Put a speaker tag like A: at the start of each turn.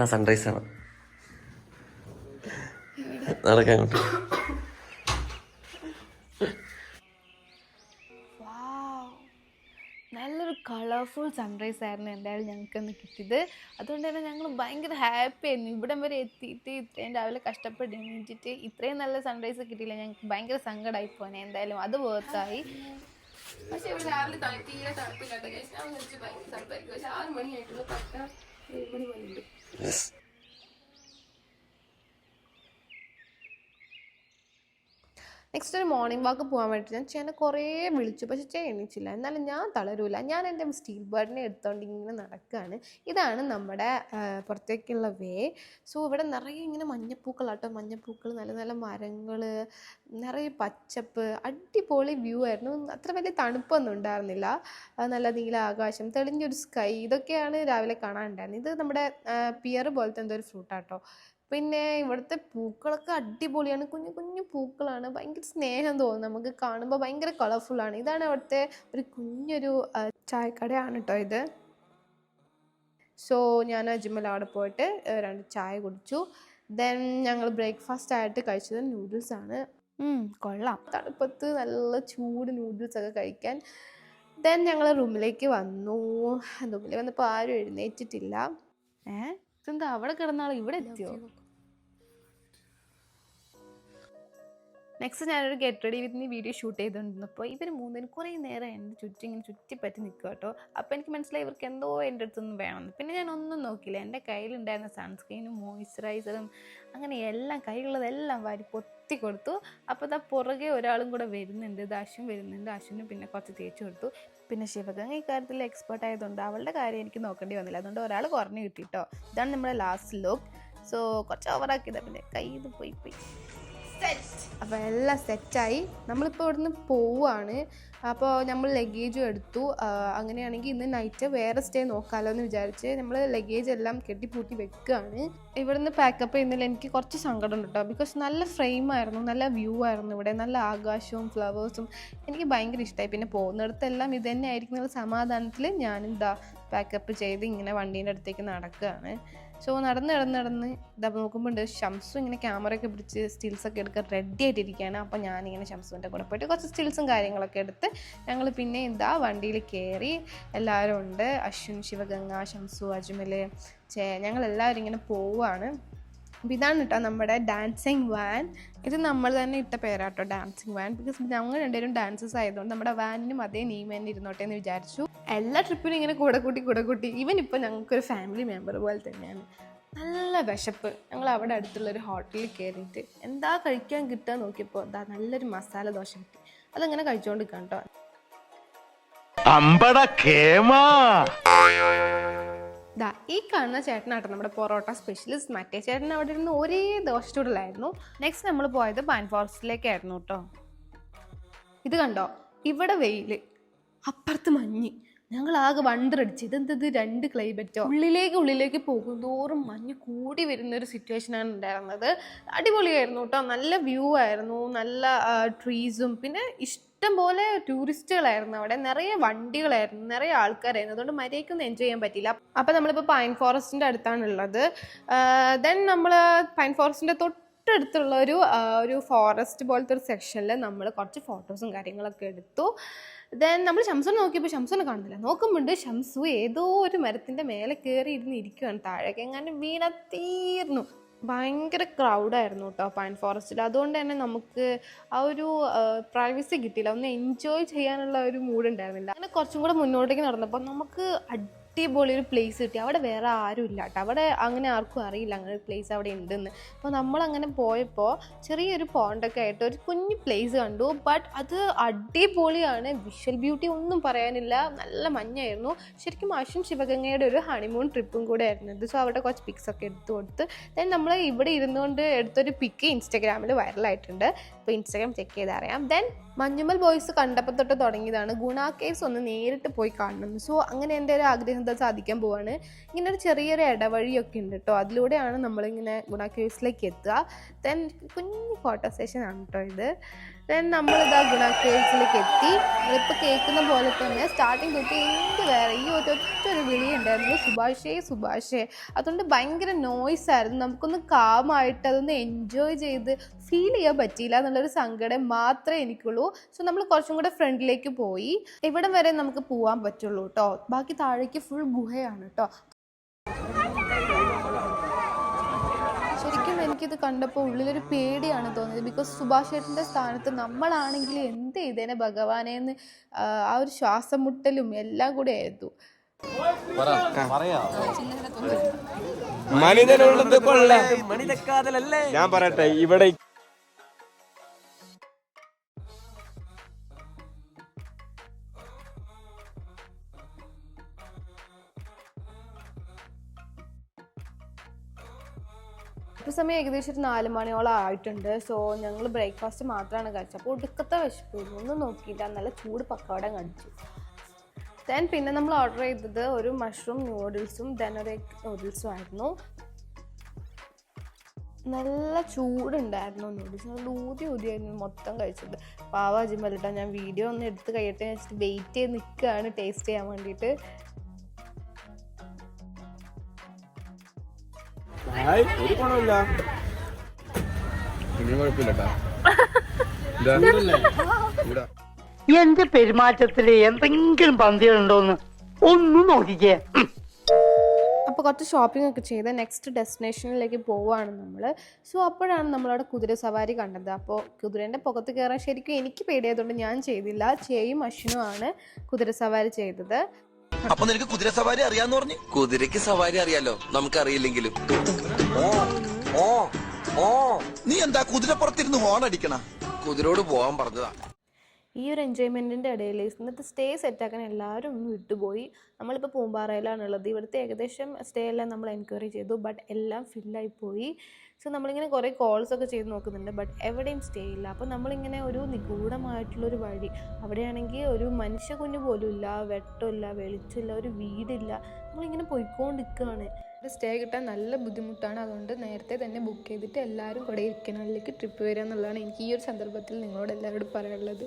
A: ആ സൺറൈസ് ആണ്. നടക്കാൻ അങ്ങോട്ട്.
B: നല്ലൊരു കളർഫുൾ സൺറൈസ് ആയിരുന്നു എന്തായാലും ഞങ്ങൾക്കൊന്ന് കിട്ടിയത്. അതുകൊണ്ട് തന്നെ ഞങ്ങൾ ഭയങ്കര ഹാപ്പി ആയിരുന്നു. ഇവിടം വരെ എത്തിയിട്ട് ഇത്രയും രാവിലെ കഷ്ടപ്പെട്ട് എണീറ്റിട്ട് ഇത്രയും നല്ല സൺറൈസ് കിട്ടിയില്ല. ഞങ്ങൾക്ക് ഭയങ്കര സങ്കടമായി പോനെ. എന്തായാലും അത് വേർത്തായി. പക്ഷെ ഇവിടെ രാവിലെ തീരെ തണുപ്പില്ലാത്ത ഞാൻ വിളിച്ച് ഭയങ്കര തണുപ്പായിരിക്കും. പക്ഷെ 6 മണിയായിട്ടുള്ള 7 മണി പോലെ ഉണ്ട്. നെക്സ്റ്റ് ഒരു മോർണിംഗ് വാക്ക് പോകാൻ വേണ്ടിയിട്ട് ഞാൻ ചേട്ടനെ കുറേ വിളിച്ചു, പക്ഷെ ചേട്ടൻ എണീച്ചില്ല. എന്നാലും ഞാൻ തളരൂല. ഞാൻ എൻ്റെ സ്റ്റീൽ ബേർഡിനെ എടുത്തുകൊണ്ട് ഇങ്ങനെ നടക്കുകയാണ്. ഇതാണ് നമ്മുടെ പുറത്തേക്കുള്ള വേ. സോ ഇവിടെ നിറയെ ഇങ്ങനെ മഞ്ഞപ്പൂക്കളാട്ടോ, മഞ്ഞപ്പൂക്കൾ, നല്ല നല്ല മരങ്ങൾ, നിറയെ പച്ചപ്പ്, അടിപൊളി വ്യൂ ആയിരുന്നു. അത്ര വലിയ തണുപ്പൊന്നും ഉണ്ടായിരുന്നില്ല. നല്ല നീല ആകാശം, തെളിഞ്ഞൊരു സ്കൈ, ഇതൊക്കെയാണ് രാവിലെ കാണാനുണ്ടായിരുന്നത്. ഇത് നമ്മുടെ പിയർ പോലത്തെ എന്തോ ഒരു ഫ്രൂട്ടാട്ടോ. പിന്നെ ഇവിടുത്തെ പൂക്കളൊക്കെ അടിപൊളിയാണ്. കുഞ്ഞു കുഞ്ഞു പൂക്കളാണ്. ഭയങ്കര സ്നേഹം തോന്നും നമുക്ക് കാണുമ്പോൾ. ഭയങ്കര കളർഫുള്ളാണ്. ഇതാണ് അവിടുത്തെ ഒരു കുഞ്ഞൊരു ചായക്കടയാണ് കേട്ടോ ഇത്. സോ ഞാൻ അജ്മൽ അവിടെ പോയിട്ട് 2 ചായ കുടിച്ചു. ദെൻ ഞങ്ങൾ ബ്രേക്ക്ഫാസ്റ്റ് ആയിട്ട് കഴിച്ചത് നൂഡിൽസാണ്. കൊള്ളാം, തണുപ്പത്ത് നല്ല ചൂട് നൂഡിൽസൊക്കെ കഴിക്കാൻ. ദെൻ ഞങ്ങൾ റൂമിലേക്ക് വന്നു. റൂമിൽ വന്നപ്പോൾ ആരും എഴുന്നേറ്റിട്ടില്ല. ഇതെന്താ അവിടെ കിടന്നാളോ ഇവിടെ എത്തിയോ? നെക്സ്റ്റ് ഞാനൊരു get ready with me video shoot ചെയ്തുകൊണ്ടിരുന്നപ്പോൾ ഇവർ 3 കുറേ നേരം എൻ്റെ ചുറ്റും ഇങ്ങനെ ചുറ്റിപ്പറ്റി നിൽക്കുക കേട്ടോ. അപ്പോൾ എനിക്ക് മനസ്സിലായി ഇവർക്ക് എന്തോ എൻ്റെ അടുത്തൊന്നും വേണമെന്ന്. പിന്നെ ഞാൻ ഒന്നും നോക്കില്ല. എൻ്റെ കയ്യിലുണ്ടായിരുന്ന സൺസ്ക്രീനും മോയ്സ്ചറൈസറും അങ്ങനെ എല്ലാം കയ്യിലുള്ളതെല്ലാം വാരി പൊത്തി കൊടുത്തു. അപ്പോൾ ഇതാ പുറകെ ഒരാളും കൂടെ വരുന്നുണ്ട്. ഇത് അശ്വിൻ വരുന്നുണ്ട്. അശ്വിനും പിന്നെ കുറച്ച് തേച്ച് കൊടുത്തു. പിന്നെ ശിവഗംഗ ഇക്കാര്യത്തിൽ എക്സ്പേർട്ട് ആയതുകൊണ്ട് അവളുടെ കാര്യം എനിക്ക് നോക്കേണ്ടി വന്നില്ല. അതുകൊണ്ട് ഒരാൾ കുറഞ്ഞു കിട്ടി കേട്ടോ. ഇതാണ് നമ്മുടെ ലാസ്റ്റ് ലുക്ക്. സോ കുറച്ച് ഓവറാക്കിയതാണ്. പിന്നെ കയ്യിൽ പോയി അപ്പോൾ എല്ലാം സെറ്റായി. നമ്മളിപ്പോൾ ഇവിടുന്ന് പോവുകയാണ്. അപ്പോൾ നമ്മൾ ലഗേജും എടുത്തു. അങ്ങനെയാണെങ്കിൽ ഇന്ന് നൈറ്റ് വേറെ സ്റ്റേ നോക്കാമല്ലോ എന്ന് വിചാരിച്ച് നമ്മൾ ലഗേജ് എല്ലാം കെട്ടിപ്പൂട്ടി വെക്കുകയാണ്. ഇവിടുന്ന് പാക്കപ്പ് ചെയ്യുന്നതിൽ എനിക്ക് കുറച്ച് സങ്കടം ഉണ്ട് കേട്ടോ. ബിക്കോസ് നല്ല ഫ്രെയിമായിരുന്നു, നല്ല വ്യൂ ആയിരുന്നു ഇവിടെ, നല്ല ആകാശവും ഫ്ലവേഴ്സും എനിക്ക് ഭയങ്കര ഇഷ്ടമായി. പിന്നെ പോകുന്നിടത്തെല്ലാം ഇത് തന്നെ ആയിരിക്കും എന്നുള്ള സമാധാനത്തിൽ ഞാനിതാ പാക്കപ്പ് ചെയ്ത് ഇങ്ങനെ വണ്ടീൻ്റെ അടുത്തേക്ക് നടക്കുകയാണ്. സോ നടന്ന് ഇതാ നോക്കുമ്പോൾ ഷംസു ഇങ്ങനെ ക്യാമറയൊക്കെ പിടിച്ച് സ്റ്റിൽസൊക്കെ എടുക്കാൻ റെഡി ആയിട്ടിരിക്കുകയാണ്. അപ്പോൾ ഞാനിങ്ങനെ ഷംസുവിൻ്റെ കൂടെ പോയിട്ട് കുറച്ച് സ്റ്റിൽസും കാര്യങ്ങളൊക്കെ എടുത്ത് ഞങ്ങൾ പിന്നെ ഇതാ വണ്ടിയിൽ കയറി. എല്ലാവരും ഉണ്ട്. അശ്വിൻ, ശിവഗംഗ, ഷംസു, അജ്മൽ, ഞങ്ങളെല്ലാവരും ഇങ്ങനെ പോവുകയാണ്. അപ്പോൾ ഇതാണ് കേട്ടോ നമ്മുടെ ഡാൻസിങ് വാൻ. ഇത് നമ്മൾ തന്നെ ഇട്ട പേരാട്ടോ, ഡാൻസിങ് വാൻ. ബിക്കോസ് ഞങ്ങൾ രണ്ടുപേരും ഡാൻസേഴ്സ് ആയതുകൊണ്ട് നമ്മുടെ വാനിനും അതേ നെയിം തന്നെ ഇരുന്നോട്ടെ എന്ന് വിചാരിച്ചു. എല്ലാ ട്രിപ്പിനും ഇങ്ങനെ കൂടെ കൂട്ടി ഈവൻ ഇപ്പോൾ ഞങ്ങൾക്കൊരു ഫാമിലി മെമ്പർ പോലെ തന്നെയാണ്. നല്ല വിശപ്പ്. ഞങ്ങൾ അവിടെ അടുത്തുള്ളൊരു ഹോട്ടലിൽ കയറിയിട്ട് എന്താ കഴിക്കാൻ കിട്ടുക നോക്കിയപ്പോൾ എന്താ നല്ലൊരു മസാല ദോശ കിട്ടി. അതങ്ങനെ കഴിച്ചുകൊണ്ട് നിൽക്കാം കേട്ടോ. ഈ കാണുന്ന ചേട്ടനാട്ടോ നമ്മുടെ പൊറോട്ട സ്പെഷ്യലിസ്റ്റ്. മറ്റേ ചേട്ടൻ അവിടെ ഇരുന്ന് ഒരേ ദോശ ചൂടലായിരുന്നു. നെക്സ്റ്റ് നമ്മൾ പോയത് പൈൻ ഫോറസ്റ്റിലേക്കായിരുന്നു കേട്ടോ. ഇത് കണ്ടോ, ഇവിടെ വെയിൽ, അപ്പുറത്ത് മഞ്ഞ്. ഞങ്ങൾ ആകെ വണ്ടറടിച്ച് ഇതെന്തത് 2 ക്ലൈമറ്റോ. ഉള്ളിലേക്ക് പോകുന്തോറും മഞ്ഞ് കൂടി വരുന്നൊരു സിറ്റുവേഷനാണ് ഉണ്ടായിരുന്നത്. അടിപൊളിയായിരുന്നു കേട്ടോ. നല്ല വ്യൂ ആയിരുന്നു, നല്ല ട്രീസും, പിന്നെ ഇഷ്ടം പോലെ ടൂറിസ്റ്റുകളായിരുന്നു അവിടെ. നിറയെ വണ്ടികളായിരുന്നു, നിറയെ ആൾക്കാരായിരുന്നു. അതുകൊണ്ട് മര്യാദയ്ക്കൊന്നും എൻജോയ് ചെയ്യാൻ പറ്റില്ല. അപ്പോൾ നമ്മളിപ്പോൾ പൈൻ ഫോറസ്റ്റിൻ്റെ അടുത്താണുള്ളത്. ദെൻ നമ്മൾ പൈൻ ഫോറസ്റ്റിൻ്റെ തൊട്ടടുത്തുള്ള ഒരു ഫോറസ്റ്റ് പോലത്തെ ഒരു സെക്ഷനിൽ നമ്മൾ കുറച്ച് ഫോട്ടോസും കാര്യങ്ങളൊക്കെ എടുത്തു. ദെൻ നമ്മൾ ഷംസുനെ നോക്കിയപ്പോൾ ഷംസുനെ കാണുന്നില്ല. നോക്കുമ്പോണ്ട് ഷംസു ഏതോ ഒരു മരത്തിൻ്റെ മേലെ കയറി ഇരിക്കുകയാണ്. താഴേക്ക് എങ്ങാനും വീണ തീർന്നു. ഭയങ്കര ക്രൗഡായിരുന്നു കേട്ടോ പൈൻ ഫോറസ്റ്റിൽ. അതുകൊണ്ട് തന്നെ നമുക്ക് ആ ഒരു പ്രൈവസി കിട്ടിയില്ല. ഒന്ന് എൻജോയ് ചെയ്യാനുള്ള ഒരു മൂഡ് ഉണ്ടായിരുന്നില്ല. അങ്ങനെ കുറച്ചും കൂടെ മുന്നോട്ടേക്ക് നടന്നപ്പോൾ നമുക്ക് അടിപൊളി ഒരു പ്ലേസ് കിട്ടി. അവിടെ വേറെ ആരും ഇല്ല കേട്ടോ. അവിടെ അങ്ങനെ ആർക്കും അറിയില്ല അങ്ങനെ ഒരു പ്ലേസ് അവിടെ ഉണ്ടെന്ന്. അപ്പോൾ നമ്മളങ്ങനെ പോയപ്പോൾ ചെറിയൊരു പോണ്ടൊക്കെ ആയിട്ട് ഒരു കുഞ്ഞു പ്ലേസ് കണ്ടു. ബട്ട് അത് അടിപൊളിയാണ്. വിഷ്വൽ ബ്യൂട്ടി ഒന്നും പറയാനില്ല. നല്ല മഞ്ഞായിരുന്നു. ശരിക്കും അശ്വിൻ ശിവഗംഗയുടെ ഒരു ഹണിമൂൺ ട്രിപ്പും കൂടെ ആയിരുന്നു ഇത്. സോ അവിടെ കുറച്ച് പിക്സൊക്കെ എടുത്തു കൊടുത്ത് ദെൻ നമ്മൾ ഇവിടെ ഇരുന്നുകൊണ്ട് എടുത്തൊരു പിക്ക് ഇൻസ്റ്റാഗ്രാമിൽ വൈറലായിട്ടുണ്ട്. അപ്പോൾ ഇൻസ്റ്റാഗ്രാം ചെക്ക് ചെയ്തറിയാം. ദെൻ മഞ്ഞുമൽ ബോയ്സ് കണ്ടപ്പോൾ തൊട്ട് തുടങ്ങിയതാണ് ഗുണ കേവ്സ് ഒന്ന് നേരിട്ട് പോയി കാണണം. സോ അങ്ങനെ എൻ്റെ ഒരു ആഗ്രഹം എന്താ സാധിക്കാൻ പോവാണ്. ഇങ്ങനെ ഒരു ചെറിയൊരു ഇടവഴിയൊക്കെ ഉണ്ട് കേട്ടോ, അതിലൂടെയാണ് നമ്മളിങ്ങനെ ഗുണ കേവ്സിലേക്ക് എത്തുക. ദെൻ കുഞ്ഞു ഫോട്ടോ സെഷൻ ആണ് കേട്ടോ ഇത്. ദെൻ നമ്മളിതാ ഗുണ കേവ്സിലേക്ക് എത്തി. നമ്മളിപ്പോൾ കേൾക്കുന്ന പോലെ തന്നെ സ്റ്റാർട്ടിങ് തൊട്ട് എന്ത് വേറെ ഈ ഒറ്റൊരു വിളി ഉണ്ടായിരുന്നു, സുഭാഷേ സുഭാഷേ. അതുകൊണ്ട് ഭയങ്കര നോയ്സ് ആയിരുന്നു. നമുക്കൊന്ന് കാമായിട്ട് അതൊന്ന് എൻജോയ് ചെയ്ത് ഫീൽ ചെയ്യാൻ പറ്റിയില്ല എന്നുള്ളൊരു സങ്കടം മാത്രമേ എനിക്കുള്ളൂ. സോ നമ്മൾ കുറച്ചും കൂടെ ഫ്രണ്ടിലേക്ക് പോയി. ഇവിടം വരെ നമുക്ക് പോകാൻ പറ്റുള്ളൂ കേട്ടോ, ബാക്കി താഴേക്ക് ഫുൾ ഗുഹയാണ് കേട്ടോ. ശരിക്കും എനിക്കിത് കണ്ടപ്പോൾ ഉള്ളിലൊരു പേടിയാണ് തോന്നിയത്. ബിക്കോസ് സുഭാഷ് ചേട്ടൻ്റെ സ്ഥാനത്ത് നമ്മളാണെങ്കിൽ എന്ത് ചെയ്തേനെ ഭഗവാനേന്ന് ആ ഒരു ശ്വാസം മുട്ടലും എല്ലാം കൂടെ ആയിരുന്നു.
C: ഞാൻ പറയട്ടെ, ഇവിടെ
B: ഇപ്പോൾ സമയം ഏകദേശം 4 മണിയോളം ആയിട്ടുണ്ട്. സോ ഞങ്ങൾ ബ്രേക്ക്ഫാസ്റ്റ് മാത്രമാണ് കഴിച്ചത്. അപ്പോൾ ഒടുക്കത്തെ വിശപ്പിരുന്നു, ഒന്നും നോക്കിയില്ല, നല്ല ചൂട് പക്കവട കഴിച്ചു. ദെൻ പിന്നെ നമ്മൾ ഓർഡർ ചെയ്തത് ഒരു മഷ്റൂം നൂഡിൽസും ദെൻ ഒരു എഗ് നൂഡിൽസും ആയിരുന്നു. നല്ല ചൂടുണ്ടായിരുന്നു നൂഡിൽസ്, നല്ല ഊതിയായിരുന്നു മൊത്തം കഴിച്ചത്. പാവ അജിമല്ലിട്ടോ, ഞാൻ വീഡിയോ ഒന്ന് എടുത്ത് കഴിയട്ടെ വെച്ചിട്ട് വെയിറ്റ് ചെയ്ത് നിൽക്കുകയാണ് ടേസ്റ്റ് ചെയ്യാൻ വേണ്ടിയിട്ട്.
C: ഒരു ഗുണമില്ല,
D: എന്റെ പെരുമാറ്റത്തില് എന്തെങ്കിലും പന്തികളുണ്ടോന്ന് ഒന്നും നോക്കിക്കേ.
B: അപ്പോൾ കുറച്ച് ഷോപ്പിംഗ് ഒക്കെ ചെയ്ത് നെക്സ്റ്റ് ഡെസ്റ്റിനേഷനിലേക്ക് പോവുകയാണ് നമ്മൾ. സോ അപ്പോഴാണ് നമ്മളവിടെ കുതിര സവാരി കണ്ടത്. അപ്പോൾ കുതിരേൻ്റെ പുറത്ത് കയറാൻ ശരിക്കും എനിക്ക് പേടിയായതുകൊണ്ട് ഞാൻ ചെയ്തില്ല. ചേയും അശ്വിനുമാണ് കുതിര സവാരി ചെയ്തത്.
E: അപ്പൊ നിനക്ക് കുതിര സവാരി അറിയാന്ന് പറഞ്ഞു? കുതിരക്ക് സവാരി അറിയാലോ, നമുക്കറിയില്ലെങ്കിലും. നീ എന്താ കുതിരപ്പുറത്തിരുന്ന് ഹോൺ അടിക്കണ? കുതിരോട് പോവാൻ പറഞ്ഞതാ.
B: ഈ ഒരു എൻജോയ്മെൻറ്റിൻ്റെ ഇടയിൽ ഇന്നത്തെ സ്റ്റേ സെറ്റാക്കാൻ എല്ലാവരും ഒന്ന് വിട്ടുപോയി. നമ്മളിപ്പോൾ പൂമ്പാറയിലാണുള്ളത്. ഇവിടുത്തെ ഏകദേശം സ്റ്റേ എല്ലാം നമ്മൾ എൻക്വയറി ചെയ്തു, ബട്ട് എല്ലാം ഫില്ലായിപ്പോയി. സോ നമ്മളിങ്ങനെ കുറേ കോൾസൊക്കെ ചെയ്ത് നോക്കുന്നുണ്ട്, ബട്ട് എവിടെയും സ്റ്റേ ഇല്ല. അപ്പോൾ നമ്മളിങ്ങനെ ഒരു നിഗൂഢമായിട്ടുള്ളൊരു വഴി, അവിടെയാണെങ്കിൽ ഒരു മനുഷ്യ കുഞ്ഞു പോലും ഇല്ല, വെട്ടമില്ല, വെളിച്ചമില്ല, ഒരു വീടില്ല. നമ്മളിങ്ങനെ പോയിക്കൊണ്ടിരിക്കുകയാണ്. സ്റ്റേ കിട്ടാൻ നല്ല ബുദ്ധിമുട്ടാണ്. അതുകൊണ്ട് നേരത്തെ തന്നെ ബുക്ക് ചെയ്തിട്ട് എല്ലാവരും കൊടൈക്കനാലിലേക്ക് ട്രിപ്പ് വരിക എന്നുള്ളതാണ് എനിക്ക് ഈ ഒരു സന്ദർഭത്തിൽ നിങ്ങളോട് എല്ലാവരോടും പറയാനുള്ളത്.